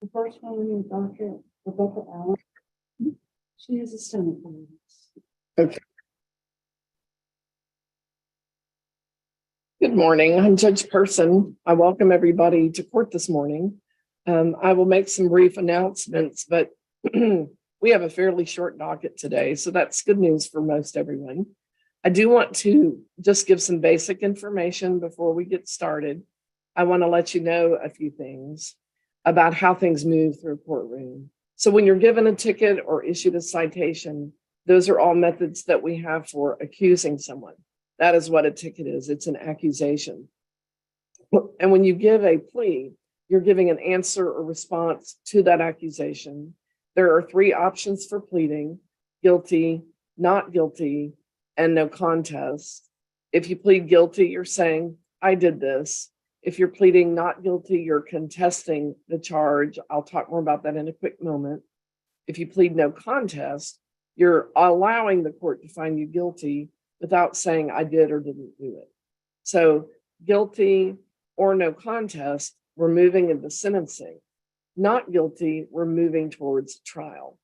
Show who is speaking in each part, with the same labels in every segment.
Speaker 1: The first one is Dr. Rebecca Allen. She has a stomach virus.
Speaker 2: Okay. Good morning. I'm Judge Person. I welcome everybody to court this morning. I will make some brief announcements, but we have a fairly short docket today, so that's good news for most everyone. I do want to just give some basic information before we get started. I want to let you know a few things about how things move through a courtroom. So when you're given a ticket or issued a citation, those are all methods that we have for accusing someone. That is what a ticket is. It's an accusation. And when you give a plea, you're giving an answer or response to that accusation. There are three options for pleading: guilty, not guilty, and no contest. If you plead guilty, you're saying, I did this. If you're pleading not guilty, you're contesting the charge. I'll talk more about that in a quick moment. If you plead no contest, you're allowing the court to find you guilty without saying I did or didn't do it. So guilty or no contest, we're moving into sentencing. Not guilty, we're moving towards trial.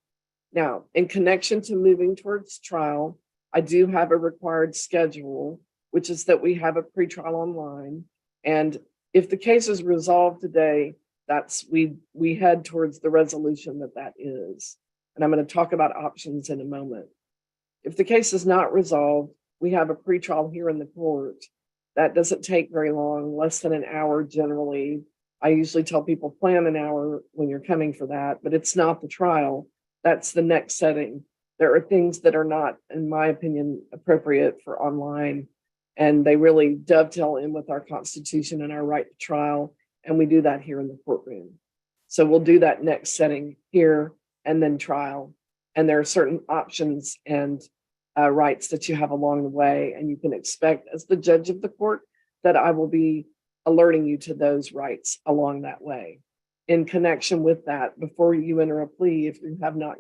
Speaker 2: Now, in connection to moving towards trial, I do have a required schedule, which is that we have a pretrial online. And if the case is resolved today, that's we head towards the resolution that is. And I'm going to talk about options in a moment. If the case is not resolved, we have a pretrial here in the court. That doesn't take very long, less than an hour generally. I usually tell people plan an hour when you're coming for that, but it's not the trial. That's the next setting. There are things that are not, in my opinion, appropriate for online, and they really dovetail in with our Constitution and our right to trial, and we do that here in the courtroom. So we'll do that next setting here and then trial, and there are certain options and rights that you have along the way, and you can expect as the judge of the court that I will be alerting you to those rights along that way. In connection with that, before you enter a plea, if you have not,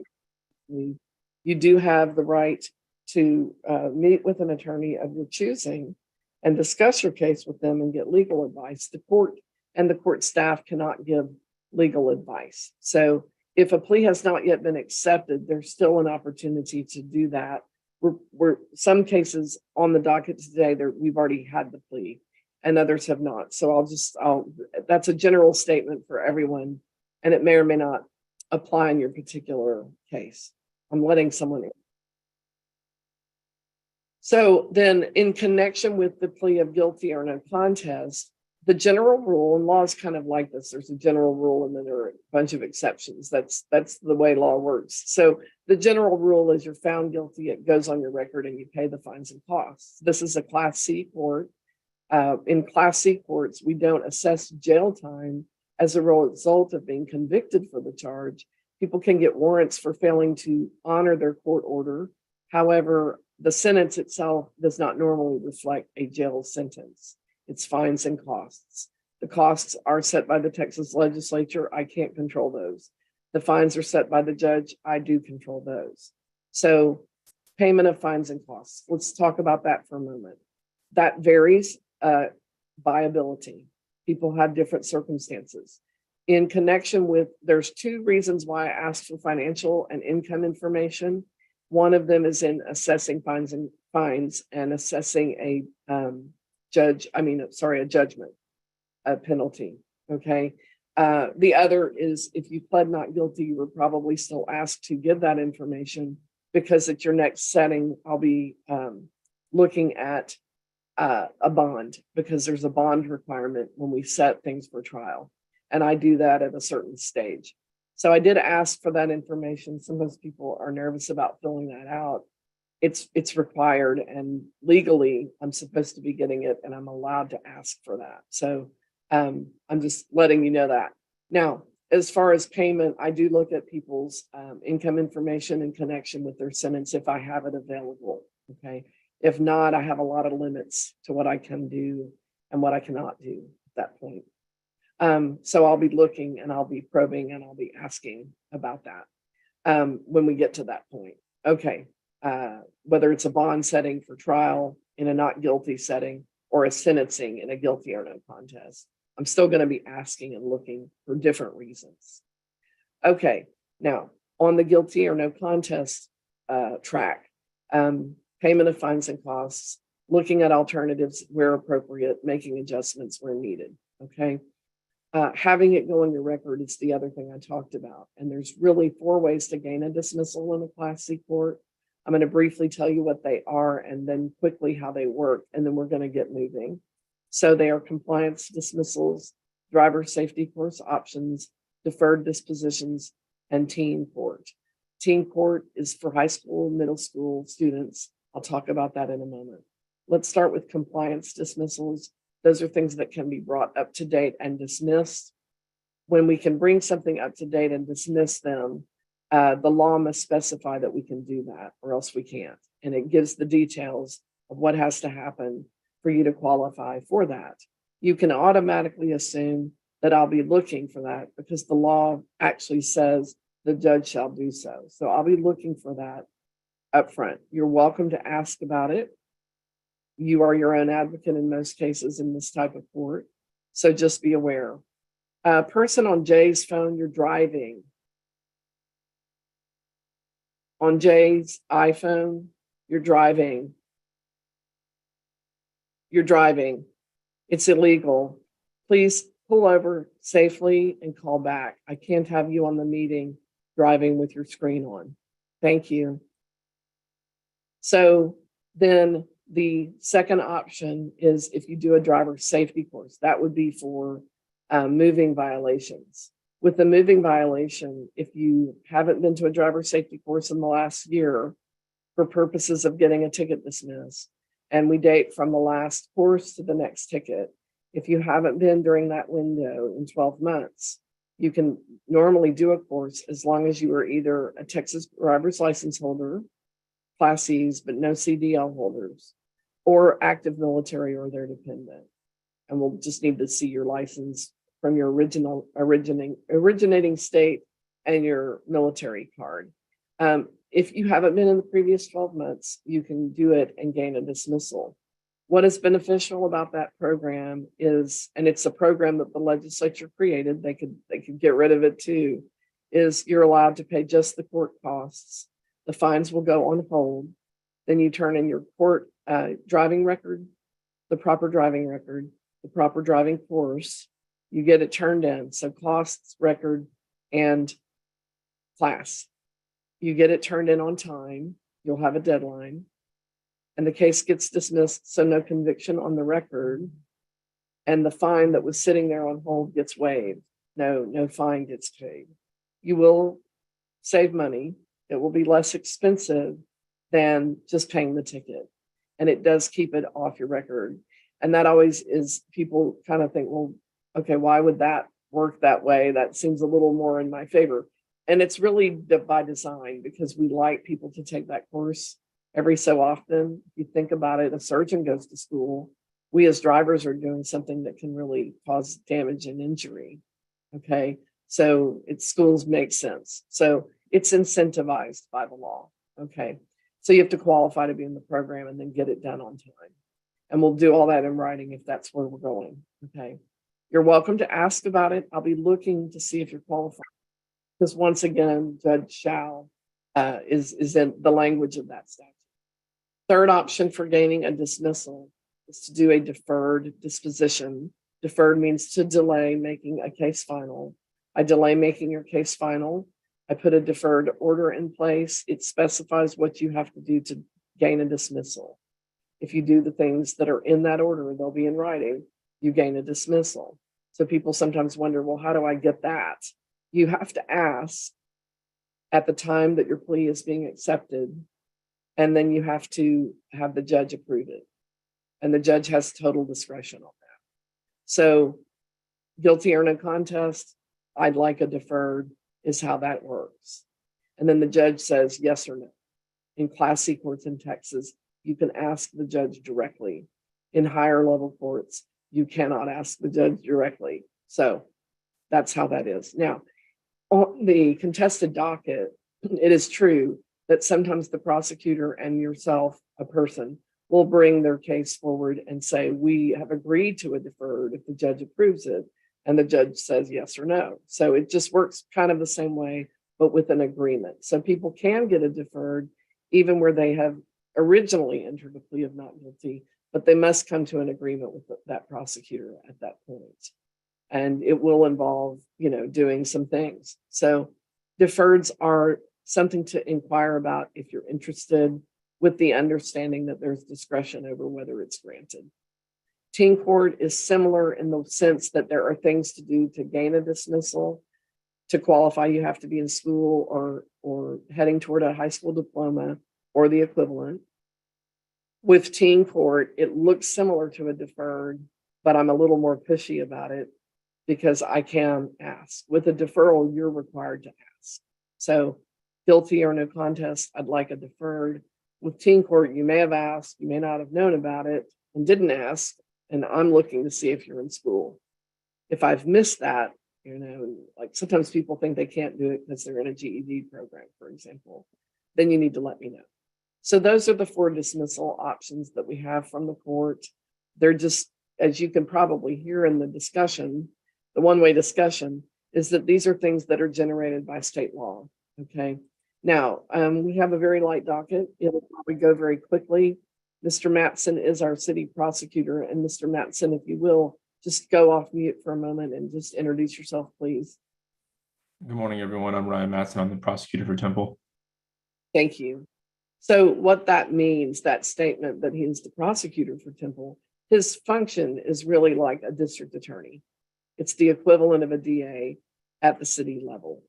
Speaker 2: you do have the right to meet with an attorney of your choosing and discuss your case with them and get legal advice. The court and the court staff cannot give legal advice. So if a plea has not yet been accepted, there's still an opportunity to do that. We're some cases on the docket today, we've already had the plea and others have not. So that's a general statement for everyone, and it may or may not apply in your particular case. I'm letting someone in. So then in connection with the plea of guilty or no contest, the general rule, and law is kind of like this, there's a general rule and then there are a bunch of exceptions. That's the way law works. So the general rule is you're found guilty, it goes on your record and you pay the fines and costs. This is a Class C court. In Class C courts, we don't assess jail time as a result of being convicted for the charge. People can get warrants for failing to honor their court order. However, the sentence itself does not normally reflect a jail sentence. It's fines and costs. The costs are set by the Texas legislature. I can't control those. The fines are set by the judge. I do control those. So payment of fines and costs. Let's talk about that for a moment. That varies by ability. People have different circumstances. In connection with, there's two reasons why I asked for financial and income information. One of them is in assessing fines and assessing a judgment, a penalty. Okay. The other is if you pled not guilty, you were probably still asked to give that information because at your next setting, I'll be looking at a bond because there's a bond requirement when we set things for trial. And I do that at a certain stage. So I did ask for that information. Sometimes people are nervous about filling that out. It's required, and legally I'm supposed to be getting it and I'm allowed to ask for that. So I'm just letting you know that. Now, as far as payment, I do look at people's income information in connection with their sentence if I have it available. Okay. If not, I have a lot of limits to what I can do and what I cannot do at that point. So I'll be looking and I'll be probing and I'll be asking about that when we get to that point. Okay. Whether it's a bond setting for trial in a not guilty setting or a sentencing in a guilty or no contest, I'm still going to be asking and looking for different reasons. Okay, now on the guilty or no contest track, payment of fines and costs, looking at alternatives where appropriate, making adjustments where needed. Okay. Having it go on your record is the other thing I talked about. And there's really 4 ways to gain a dismissal in a Class C court. I'm going to briefly tell you what they are and then quickly how they work, and then we're going to get moving. So they are compliance dismissals, driver safety course options, deferred dispositions, and teen court. Teen court is for high school, middle school students. I'll talk about that in a moment. Let's start with compliance dismissals. Those are things that can be brought up to date and dismissed. When we can bring something up to date and dismiss them, the law must specify that we can do that, or else we can't. And it gives the details of what has to happen for you to qualify for that. You can automatically assume that I'll be looking for that because the law actually says the judge shall do so. So I'll be looking for that up front. You're welcome to ask about it. You are your own advocate in most cases in this type of court. So just be aware. Person on Jay's phone, you're driving. On Jay's iPhone, you're driving. You're driving. It's illegal. Please pull over safely and call back. I can't have you on the meeting driving with your screen on. Thank you. So then the second option is if you do a driver safety course, that would be for moving violations. With the moving violation, if you haven't been to a driver safety course in the last year for purposes of getting a ticket dismissed, and we date from the last course to the next ticket, if you haven't been during that window in 12 months, you can normally do a course as long as you are either a Texas driver's license holder, Class Cs, but no CDL holders, or active military or their dependent. And we'll just need to see your license from your originating state and your military card. If you haven't been in the previous 12 months, you can do it and gain a dismissal. What is beneficial about that program is, and it's a program that the legislature created, they could get rid of it too, is you're allowed to pay just the court costs. The fines will go on hold. Then you turn in your court driving record, the proper driving record, the proper driving course. You get it turned in. So costs, record, and class. You get it turned in on time. You'll have a deadline. And the case gets dismissed, so no conviction on the record. And the fine that was sitting there on hold gets waived. No fine gets paid. You will save money. It will be less expensive than just paying the ticket. And it does keep it off your record. And that always is, people kind of think, well, okay, why would that work that way? That seems a little more in my favor. And it's really by design, because we like people to take that course every so often. If you think about it, a surgeon goes to school. We as drivers are doing something that can really cause damage and injury. Okay, so schools make sense. So it's incentivized by the law. Okay, so you have to qualify to be in the program and then get it done on time. And we'll do all that in writing if that's where we're going. Okay, you're welcome to ask about it. I'll be looking to see if you're qualified, because once again, judge shall is in the language of that statute. Third option for gaining a dismissal is to do a deferred disposition. Deferred means to delay making a case final. I delay making your case final. I put a deferred order in place. It specifies what you have to do to gain a dismissal. If you do the things that are in that order, they'll be in writing, you gain a dismissal. So people sometimes wonder, well, how do I get that? You have to ask at the time that your plea is being accepted, and then you have to have the judge approve it. And the judge has total discretion on that. So guilty or no contest, I'd like a deferred, is how that works. And then the judge says yes or no. In Class C courts in Texas, you can ask the judge directly. In higher level courts, you cannot ask the judge directly. So that's how that is. Now, on the contested docket, it is true that sometimes the prosecutor and yourself, a person, will bring their case forward and say, we have agreed to a deferred if the judge approves it. and the judge says yes or no. So it just works kind of the same way, but with an agreement. So people can get a deferred even where they have originally entered a plea of not guilty, but they must come to an agreement with that prosecutor at that point. And it will involve, doing some things. So deferreds are something to inquire about if you're interested, with the understanding that there's discretion over whether it's granted. Teen court is similar in the sense that there are things to do to gain a dismissal. To qualify, you have to be in school or heading toward a high school diploma or the equivalent. With teen court, it looks similar to a deferred, but I'm a little more pushy about it because I can ask. With a deferral, you're required to ask. So guilty or no contest, I'd like a deferred. With teen court, you may have asked, you may not have known about it and didn't ask, and I'm looking to see if you're in school. If I've missed that, like sometimes people think they can't do it because they're in a GED program, for example, then you need to let me know. So those are the 4 dismissal options that we have from the court. They're just, as you can probably hear in the discussion, the one-way discussion is that these are things that are generated by state law, okay? Now, we have a very light docket. It'll probably go very quickly. Mr. Matson is our city prosecutor, and Mr. Matson, if you will, just go off mute for a moment and just introduce yourself, please.
Speaker 3: Good morning, everyone. I'm Ryan Matson. I'm the prosecutor for Temple.
Speaker 2: Thank you. So what that means, that statement that he is the prosecutor for Temple, his function is really like a district attorney. It's the equivalent of a DA at the city level.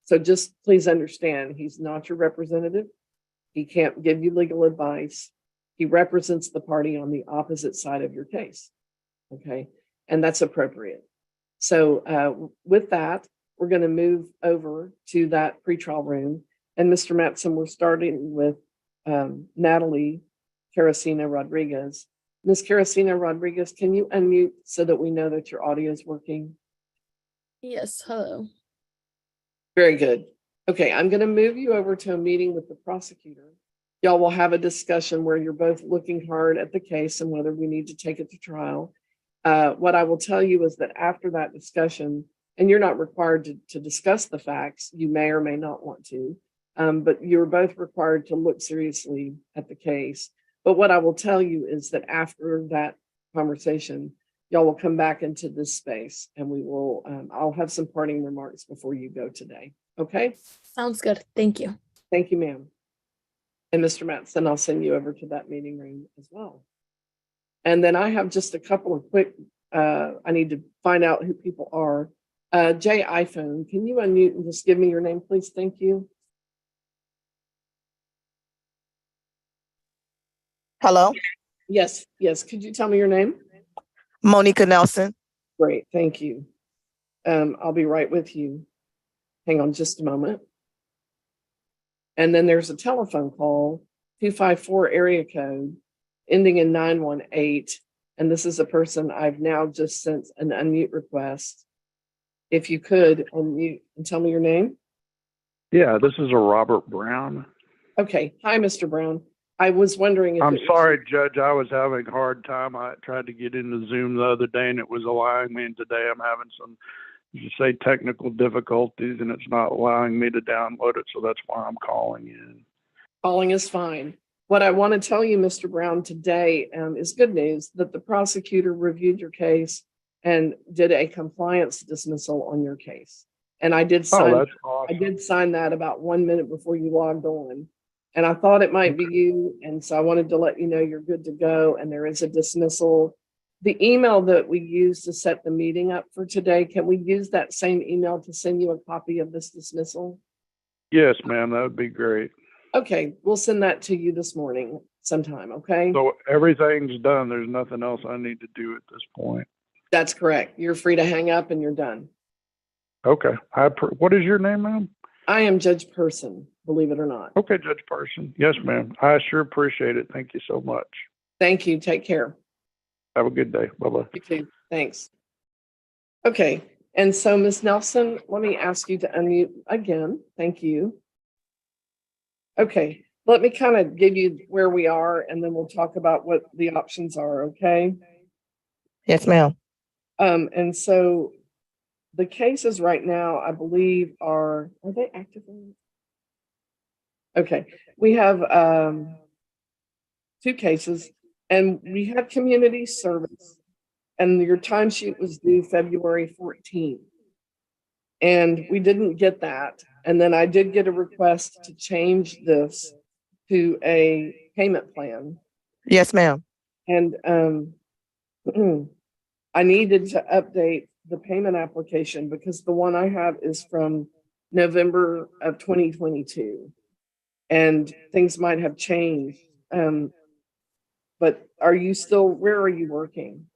Speaker 2: So just please understand, he's not your representative. He can't give you legal advice. He represents the party on the opposite side of your case. Okay. And that's appropriate. So with that, we're going to move over to that pretrial room. And Mr. Matson, we're starting with Natalie Caracina Rodriguez. Ms. Caracina Rodriguez, can you unmute so that we know that your audio is working?
Speaker 4: Yes, hello.
Speaker 2: Very good. Okay, I'm going to move you over to a meeting with the prosecutor. Y'all will have a discussion where you're both looking hard at the case and whether we need to take it to trial. What I will tell you is that after that discussion, and you're not required to discuss the facts, you may or may not want to, but you're both required to look seriously at the case. But what I will tell you is that after that conversation, y'all will come back into this space and we will, I'll have some parting remarks before you go today. Okay?
Speaker 4: Sounds good. Thank you.
Speaker 2: Thank you, ma'am. And Mr. Matson, I'll send you over to that meeting room as well. And then I have just a couple of quick, I need to find out who people are. Jay iPhone, can you unmute and just give me your name, please? Thank you.
Speaker 5: Hello,
Speaker 2: Yes, yes. Could you tell me your name?
Speaker 5: Monica Nelson.
Speaker 2: Great, thank you. I'll be right with you. Hang on just a moment. And then there's a telephone call, 254 area code, ending in 918. And this is a person I've now just sent an unmute request. If you could unmute and tell me your name.
Speaker 6: Yeah, this is a Robert Brown.
Speaker 2: Okay, hi, Mr. Brown. I was wondering if
Speaker 6: I'm sorry, Judge, I was having a hard time. I tried to get into Zoom the other day and it was allowing me, and today I'm having some, you say, technical difficulties and it's not allowing me to download it, so that's why I'm calling in.
Speaker 2: Calling is fine. What I want to tell you, Mr. Brown, today is good news that the prosecutor reviewed your case and did a compliance dismissal on your case. And I did sign,
Speaker 6: that's awesome.
Speaker 2: I did sign that about 1 minute before you logged on. And I thought it might be you. And so I wanted to let you know you're good to go. And there is a dismissal. The email that we used to set the meeting up for today, can we use that same email to send you a copy of this dismissal?
Speaker 6: Yes, ma'am, that would be great.
Speaker 2: Okay, we'll send that to you this morning sometime, okay?
Speaker 6: So everything's done. There's nothing else I need to do at this point.
Speaker 2: That's correct. You're free to hang up and you're done.
Speaker 6: Okay. What is your name, ma'am?
Speaker 2: I am Judge Person, believe it or not.
Speaker 6: Okay, Judge Person. Yes, ma'am. I sure appreciate it. Thank you so much.
Speaker 2: Thank you. Take care.
Speaker 6: Have a good day. Bye-bye.
Speaker 2: You too. Thanks. Okay. And so, Ms. Nelson, let me ask you to unmute again. Thank you. Okay. Let me kind of give you where we are, and then we'll talk about what the options are, okay?
Speaker 5: Yes, ma'am.
Speaker 2: And so the cases right now, I believe are they active? Okay, we have 2 cases, and we had community service, and your timesheet was due February 14th. And we didn't get that. And then I did get a request to change this to a payment plan.
Speaker 5: Yes, ma'am.
Speaker 2: And I needed to update the payment application because the one I have is from November of 2022. And things might have changed. But are you still, where are you working?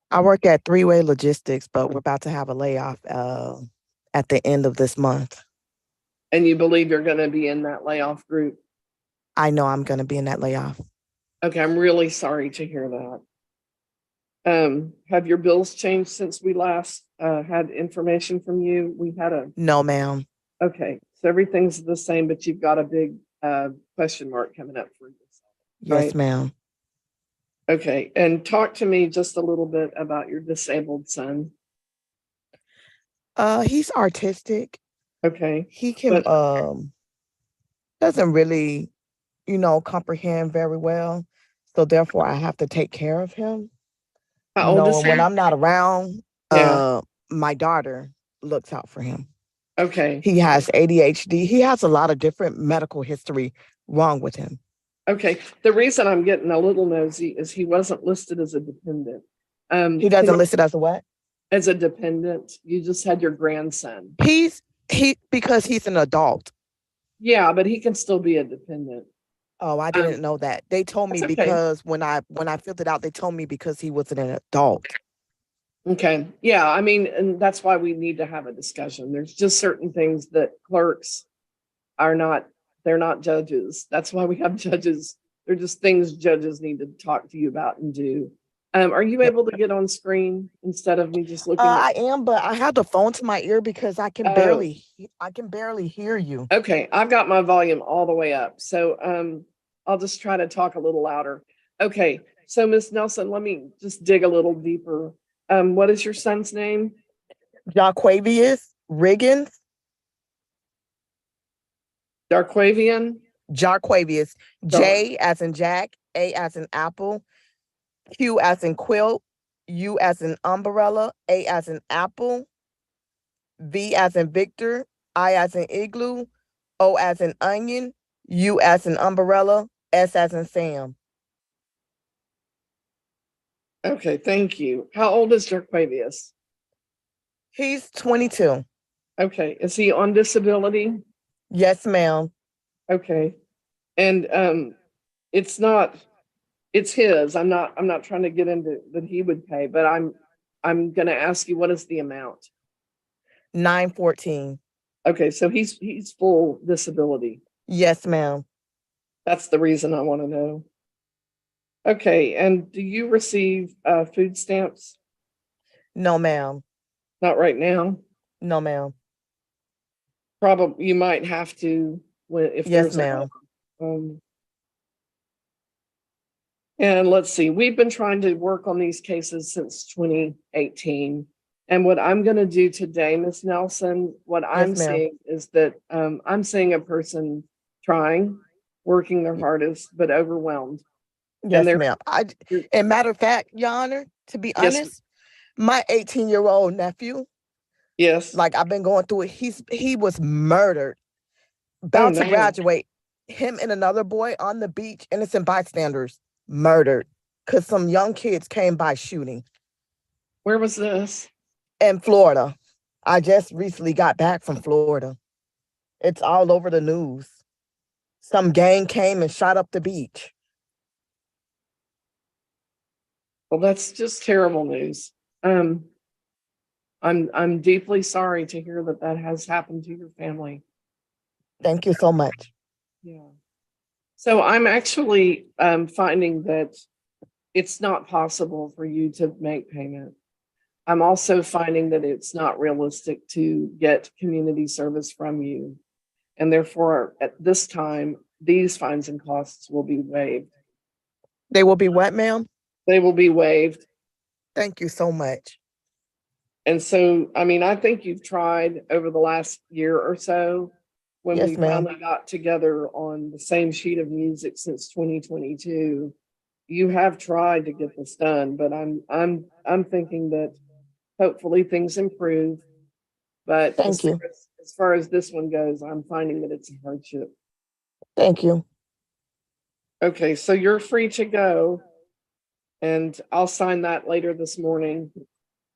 Speaker 5: I work at Three-Way Logistics, but we're about to have a layoff at the end of this month.
Speaker 2: And you believe you're going to be in that layoff group?
Speaker 5: I know I'm going to be in that layoff.
Speaker 2: Okay, I'm really sorry to hear that. Have your bills changed since we last had information from you? We had
Speaker 5: No, ma'am.
Speaker 2: okay, so everything's the same, but you've got a big question mark coming up for you.
Speaker 5: Yes,
Speaker 2: Right.
Speaker 5: ma'am.
Speaker 2: Okay, and talk to me just a little bit about your disabled son.
Speaker 5: He's artistic.
Speaker 2: Okay,
Speaker 5: He can
Speaker 2: but
Speaker 5: doesn't really, comprehend very well. So therefore I have to take care of him.
Speaker 2: how old is
Speaker 5: And
Speaker 2: he?
Speaker 5: when I'm not around,
Speaker 2: Yeah.
Speaker 5: my daughter looks out for him.
Speaker 2: Okay,
Speaker 5: He has ADHD. He has a lot of different medical history wrong with him.
Speaker 2: okay. The reason I'm getting a little nosy is he wasn't listed as a dependent.
Speaker 5: He doesn't list it as a what?
Speaker 2: As a dependent. You just had your grandson.
Speaker 5: Because he's an adult.
Speaker 2: Yeah, but he can still be a dependent.
Speaker 5: Oh, I didn't know that. They told me
Speaker 2: That's okay.
Speaker 5: because when I filled it out, they told me because he was an adult.
Speaker 2: Okay. Yeah. I mean, and that's why we need to have a discussion. There's just certain things that clerks are not, they're not judges. That's why we have judges. They're just things judges need to talk to you about and do. Are you able to get on screen instead of me just looking
Speaker 5: I
Speaker 2: at?
Speaker 5: am, but I have the phone to my ear because I can barely hear you.
Speaker 2: Okay. I've got my volume all the way up. So I'll just try to talk a little louder. Okay. So Miss Nelson, let me just dig a little deeper. What is your son's name?
Speaker 5: Jaquavius Riggins.
Speaker 2: Darquavian?
Speaker 5: Jaquavius. J as in Jack, A as in apple, Q as in quilt, U as in umbrella, A as in apple, V as in Victor, I as in igloo, O as in onion, U as in umbrella, S as in Sam.
Speaker 2: Okay, thank you. How old is Darquavius?
Speaker 5: He's 22.
Speaker 2: Okay, is he on disability?
Speaker 5: Yes, ma'am.
Speaker 2: Okay. And it's his. I'm not trying to get into that he would pay, but I'm gonna ask you, what is the amount?
Speaker 5: 914.
Speaker 2: Okay, so he's full disability.
Speaker 5: Yes, ma'am.
Speaker 2: That's the reason I want to know. Okay, and do you receive food stamps?
Speaker 5: No, ma'am.
Speaker 2: Not right now.
Speaker 5: No, ma'am.
Speaker 2: Probably you might have to when if
Speaker 5: Yes,
Speaker 2: there's
Speaker 5: ma'am.
Speaker 2: And let's see, we've been trying to work on these cases since 2018. And what I'm going to do today, Miss Nelson, what I'm
Speaker 5: Yes, ma'am.
Speaker 2: seeing is that I'm seeing a person trying, working their hardest, but overwhelmed.
Speaker 5: Yes,
Speaker 2: they're-
Speaker 5: ma'am. And matter of fact, Your Honor, to be
Speaker 2: Yes.
Speaker 5: honest, my 18-year-old nephew,
Speaker 2: Yes.
Speaker 5: like I've been going through it, he was murdered, about to
Speaker 2: no.
Speaker 5: graduate. Him and another boy on the beach, innocent bystanders, murdered because some young kids came by shooting
Speaker 2: Where was this?
Speaker 5: in Florida. I just recently got back from Florida. It's all over the news. Some gang came and shot up the beach.
Speaker 2: Well, that's just terrible news. I'm deeply sorry to hear that that has happened to your family.
Speaker 5: Thank you so much.
Speaker 2: Yeah. So I'm actually finding that it's not possible for you to make payment. I'm also finding that it's not realistic to get community service from you. And therefore, at this time, these fines and costs will be waived.
Speaker 5: They will be what, ma'am?
Speaker 2: They will be waived.
Speaker 5: Thank you so much.
Speaker 2: And so, I mean, I think you've tried over the last year or so, when
Speaker 5: Yes,
Speaker 2: we
Speaker 5: ma'am.
Speaker 2: finally got together on the same sheet of music since 2022. You have tried to get this done, but I'm thinking that hopefully things improve. But
Speaker 5: Thank you.
Speaker 2: as far as this one goes, I'm finding that it's a hardship.
Speaker 5: Thank you.
Speaker 2: Okay, so you're free to go. And I'll sign that later this morning.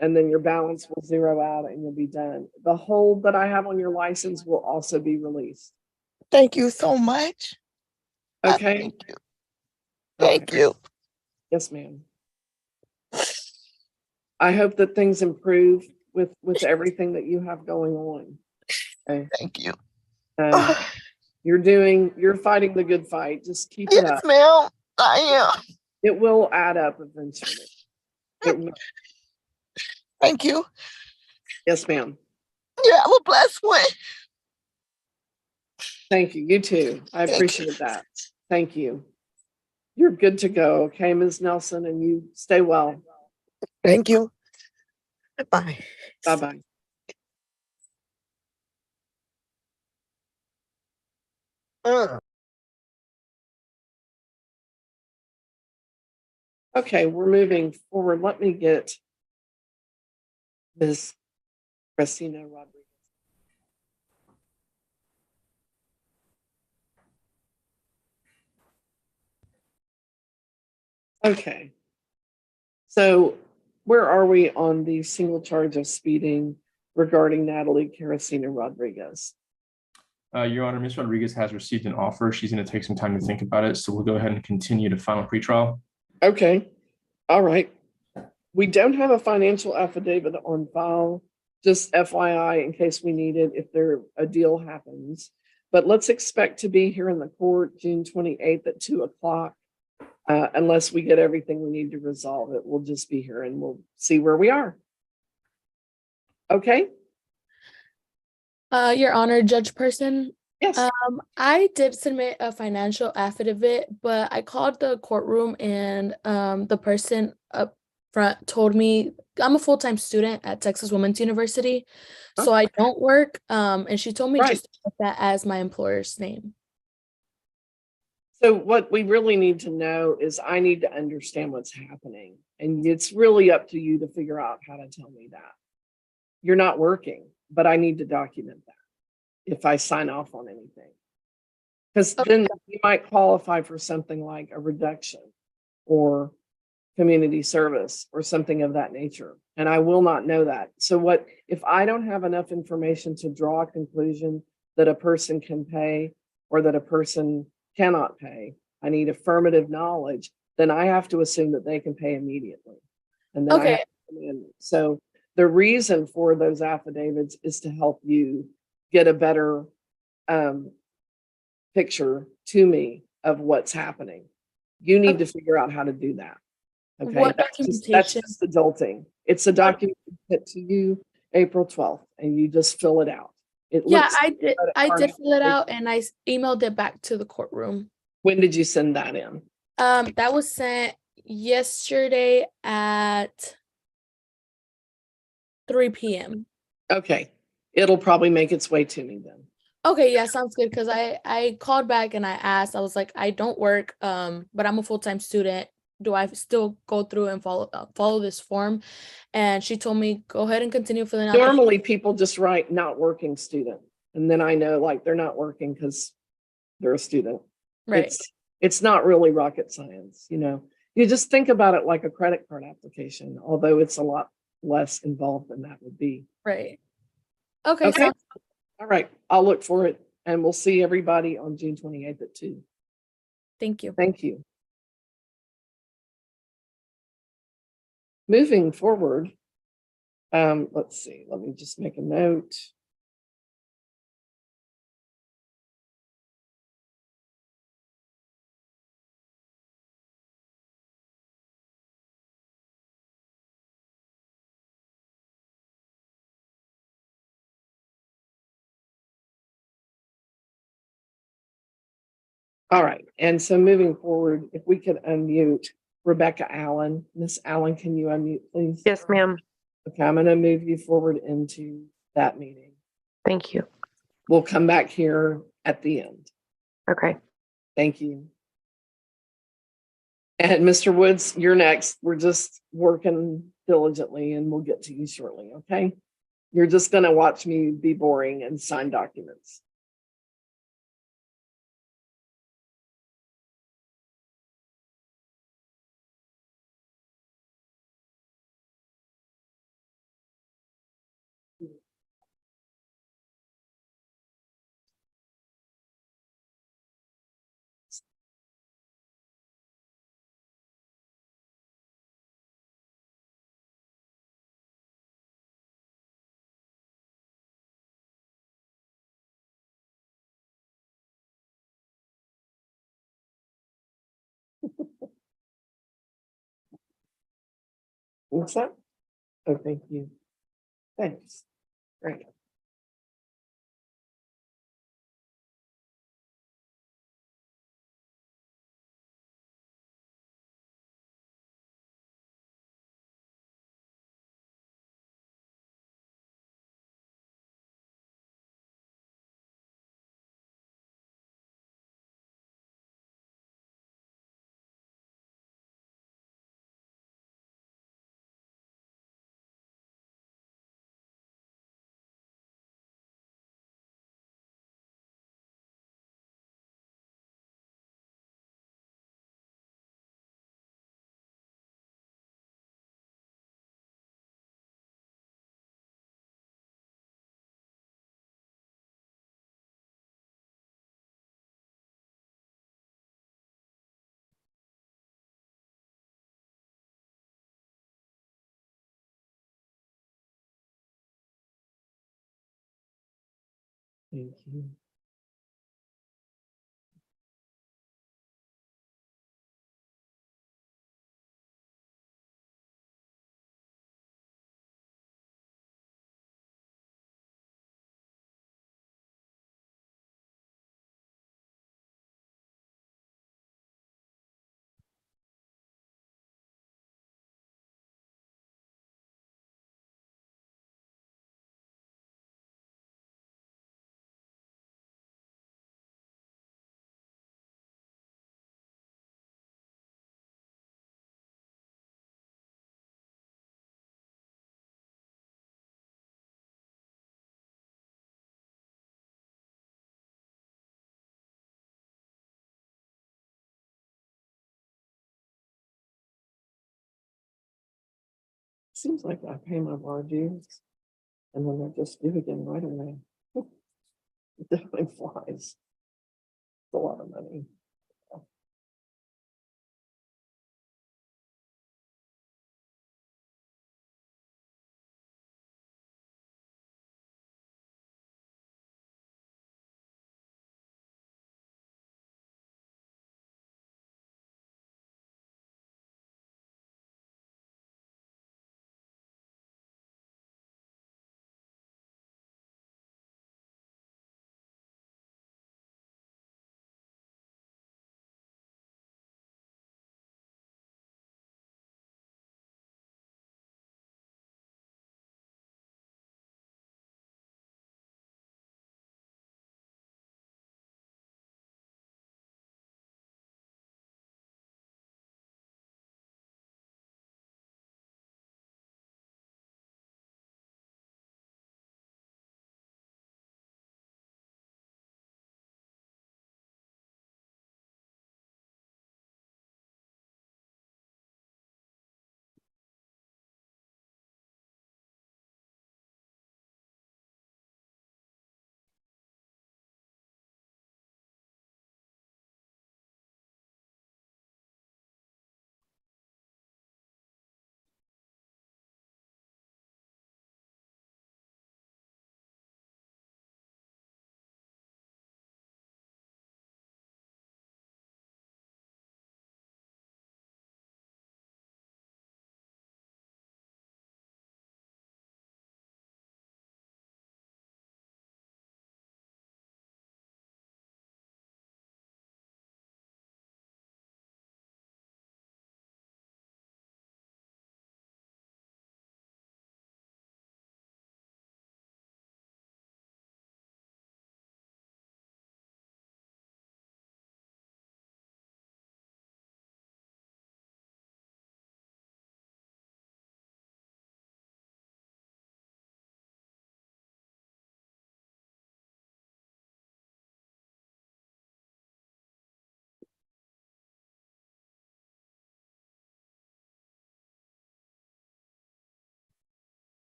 Speaker 2: And then your balance will zero out and you'll be done. The hold that I have on your license will also be released.
Speaker 5: Thank you so much.
Speaker 2: Okay?
Speaker 5: Thank you. Thank
Speaker 2: Okay.
Speaker 5: you.
Speaker 2: Yes, ma'am. I hope that things improve with everything that you have going on. Okay.
Speaker 5: Thank you.
Speaker 2: Um, you're fighting the good fight. Just keep it
Speaker 5: Yes,
Speaker 2: up.
Speaker 5: ma'am. I am.
Speaker 2: It will add up eventually. It will.
Speaker 5: Thank you.
Speaker 2: Yes, ma'am.
Speaker 5: You have a blessed one.
Speaker 2: Thank you. You too. I
Speaker 5: Thank you.
Speaker 2: appreciate that. Thank you. You're good to go. Okay, Ms. Nelson, and you stay well.
Speaker 5: Thank you. Bye.
Speaker 2: Bye-bye. Okay, we're moving forward. Let me get Ms. Christina Rodriguez. Okay. So where are we on the single charge of speeding regarding Natalie Caracina Rodriguez?
Speaker 3: Your Honor, Ms. Rodriguez has received an offer. She's going to take some time to think about it. So we'll go ahead and continue to final pretrial.
Speaker 2: Okay. All right. We don't have a financial affidavit on file, just FYI, in case we need it if a deal happens. But let's expect to be here in the court June 28th at 2:00. Unless we get everything we need to resolve it, we'll just be here and we'll see where we are. Okay?
Speaker 4: Your Honor, Judge Person,
Speaker 2: Yes.
Speaker 4: I did submit a financial affidavit, but I called the courtroom and the person up front told me I'm a full-time student at Texas Women's University, so I don't work. And she told me
Speaker 2: Right.
Speaker 4: just to put that as my employer's name.
Speaker 2: So what we really need to know is I need to understand what's happening. And it's really up to you to figure out how to tell me that. You're not working, but I need to document that if I sign off on anything. Because then you might qualify for something like a reduction or community service or something of that nature. And I will not know that. So if I don't have enough information to draw a conclusion that a person can pay or that a person cannot pay, I need affirmative knowledge, then I have to assume that they can pay immediately. And then I have to come in. So the reason for those affidavits is to help you get a better picture to me of what's happening. You need to figure out how to do that. Okay,
Speaker 4: What
Speaker 2: that's
Speaker 4: documentation?
Speaker 2: just adulting. It's a document sent to you April 12th, and you just fill it out.
Speaker 4: Yeah, I did. I
Speaker 2: card
Speaker 4: did fill it
Speaker 2: application.
Speaker 4: out and I emailed it back to the courtroom.
Speaker 2: When did you send that in?
Speaker 4: That was sent yesterday at 3 p.m.
Speaker 2: Okay, it'll probably make its way to me then.
Speaker 4: Okay, yeah, sounds good. Because I called back and I asked. I was like, I don't work, but I'm a full-time student. Do I still go through and follow this form? And she told me, go ahead and continue filling out.
Speaker 2: Normally, people just write not working student, and then I know like they're not working because they're a student.
Speaker 4: Right.
Speaker 2: It's not really rocket science, you know. You just think about it like a credit card application, although it's a lot less involved than that would be.
Speaker 4: Right. Okay.
Speaker 2: Okay. All right. I'll look for it and we'll see everybody on June 28th at 2.
Speaker 4: Thank you.
Speaker 2: Thank you. Moving forward, let's see, let me just make a note. All right, and so moving forward, if we could unmute Rebecca Allen. Miss Allen, can you unmute, please?
Speaker 7: Yes, ma'am.
Speaker 2: Okay, I'm gonna move you forward into that meeting.
Speaker 7: Thank you.
Speaker 2: We'll come back here at the end.
Speaker 7: Okay.
Speaker 2: Thank you. And Mr. Woods, you're next. We're just working diligently and we'll get to you shortly, okay? You're just gonna watch me be boring and sign documents. What's that? Oh, thank you. Thanks. Great. Thank you. Seems like I pay my bar dues and then they're just due again right away. It definitely flies. It's a lot of money.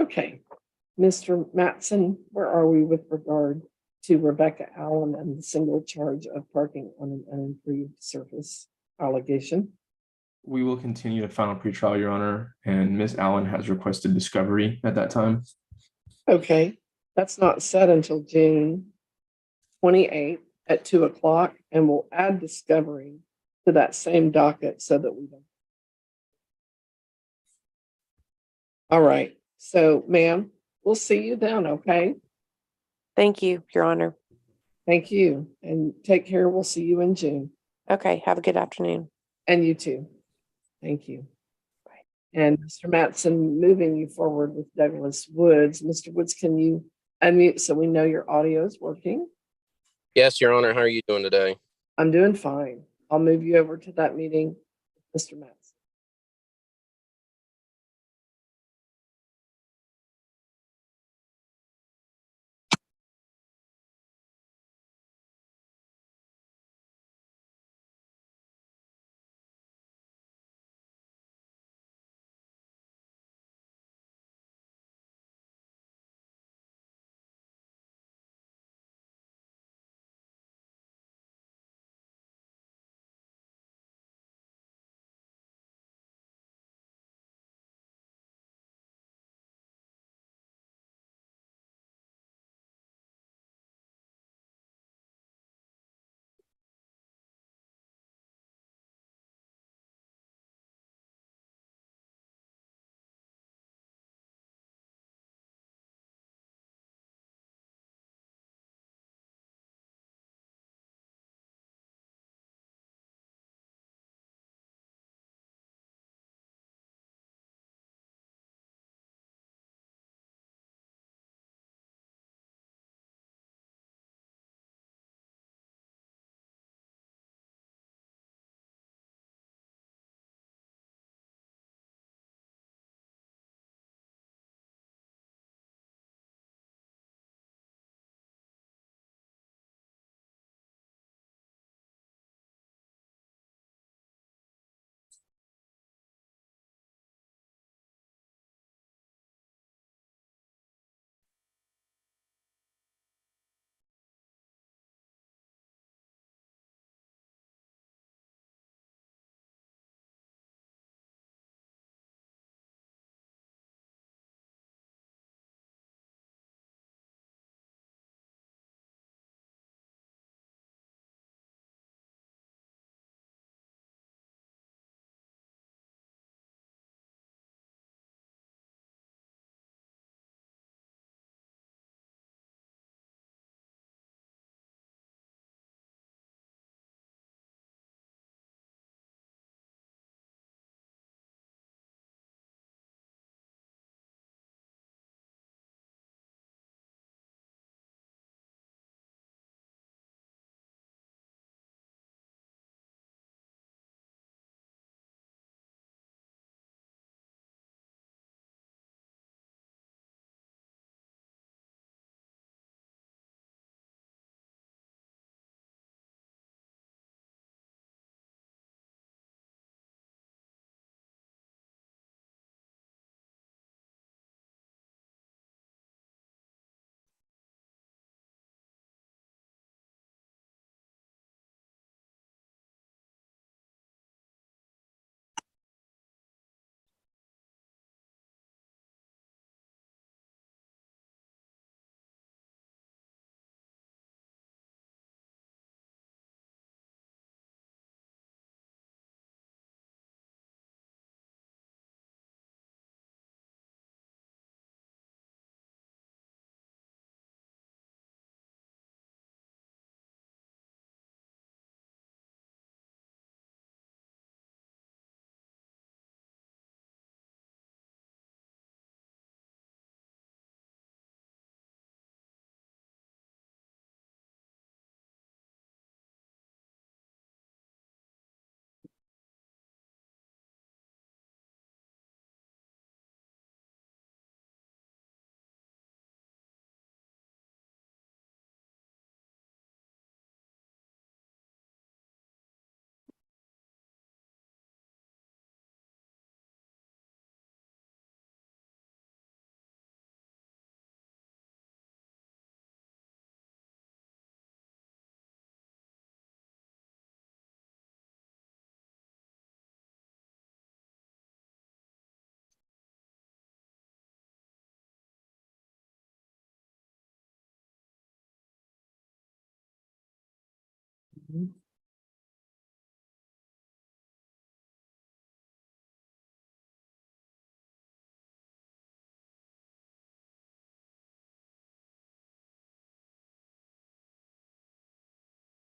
Speaker 2: Okay, Mr. Matson, where are we with regard to Rebecca Allen and the single charge of parking on an unimproved surface allegation?
Speaker 3: We will continue to final pretrial, Your Honor, and Ms. Allen has requested discovery at that time.
Speaker 2: Okay, that's not set until June 28th at 2 o'clock, and we'll add discovery to that same docket so that we don't. All right, so ma'am, we'll see you then, okay?
Speaker 7: Thank you, Your Honor.
Speaker 2: Thank you, and take care. We'll see you in June.
Speaker 7: Okay, have a good afternoon.
Speaker 2: And you too. Thank you. And Mr. Matson, moving you forward with Douglas Woods. Mr. Woods, can you unmute so we know your audio is working?
Speaker 8: Yes, Your Honor. How are you doing today?
Speaker 2: I'm doing fine. I'll move you over to that meeting, Mr. Matson.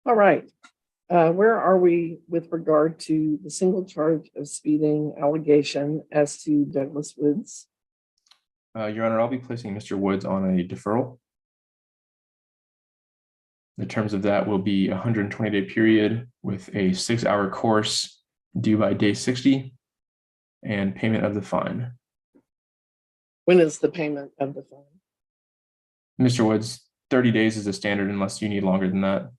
Speaker 2: All right. Where are we with regard to the single charge of speeding allegation as to Douglas Woods?
Speaker 3: Your Honor, I'll be placing Mr. Woods on a deferral. The terms of that will be a 120-day period with a 6-hour course due by day 60 and payment of the fine.
Speaker 2: When is the payment of the fine?
Speaker 3: Mr. Woods, 30 days is the standard unless you need longer than that.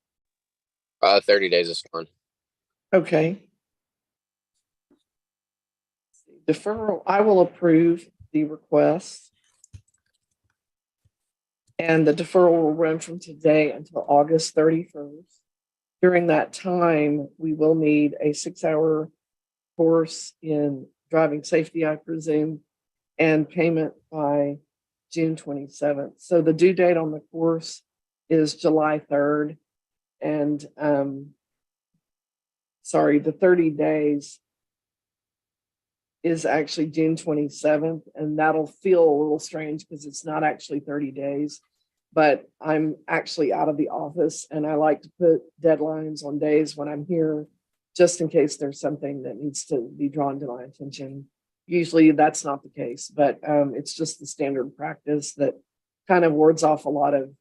Speaker 8: 30 days is fine.
Speaker 2: Okay. Deferral, I will approve the request. And the deferral will run from today until August 31st. During that time, we will need a 6-hour course in driving safety, I presume, and payment by June 27th. So the due date on the course is July 3rd. And the 30 days is actually June 27th. And that'll feel a little strange because it's not actually 30 days. But I'm actually out of the office and I like to put deadlines on days when I'm here, just in case there's something that needs to be drawn to my attention. Usually that's not the case, but it's just the standard practice that kind of wards off a lot of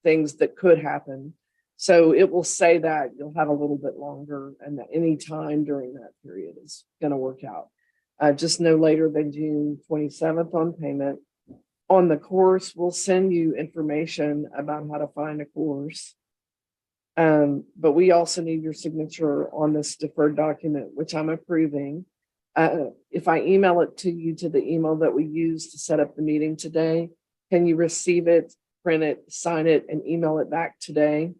Speaker 2: things that could happen. So it will say that you'll have a little bit longer and that any time during that period is going to work out. Just no later than June 27th on payment. On the course, we'll send you information about how to find a course. But we also need your signature on this deferred document, which I'm approving. If I email it to you to the email that we used to set up the meeting today, can you receive it, print it, sign it, and email it back today?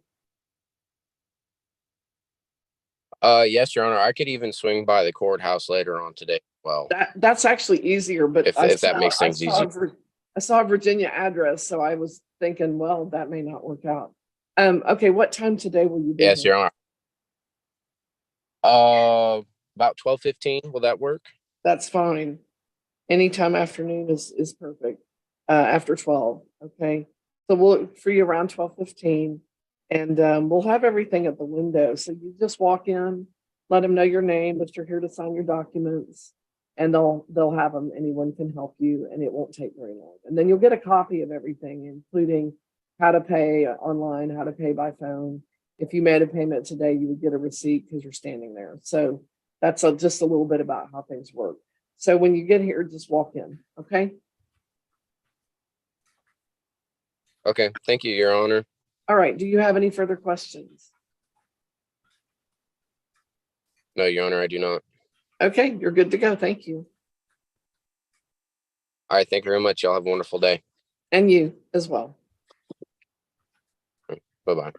Speaker 8: Yes, Your Honor. I could even swing by the courthouse later on today. Well,
Speaker 2: That's actually easier, but
Speaker 8: if that makes things easier.
Speaker 2: I saw a Virginia address, so I was thinking, well, that may not work out. Okay, what time today will you be
Speaker 8: Yes,
Speaker 2: here?
Speaker 8: Your Honor. About 12:15. Will that work?
Speaker 2: That's fine. Anytime afternoon is perfect. After 12. Okay. So we'll look for you around 12:15 and we'll have everything at the window. So you just walk in, let them know your name, that you're here to sign your documents, and they'll have them. Anyone can help you and it won't take very long. And then you'll get a copy of everything, including how to pay online, how to pay by phone. If you made a payment today, you would get a receipt because you're standing there. So that's just a little bit about how things work. So when you get here, just walk in, okay?
Speaker 8: Okay. Thank you, Your Honor.
Speaker 2: All right, do you have any further questions?
Speaker 8: No, Your Honor, I do not.
Speaker 2: Okay, you're good to go, thank you.
Speaker 8: All right. Thank you very much. Y'all have a wonderful day.
Speaker 2: And you as well.
Speaker 8: Bye-bye.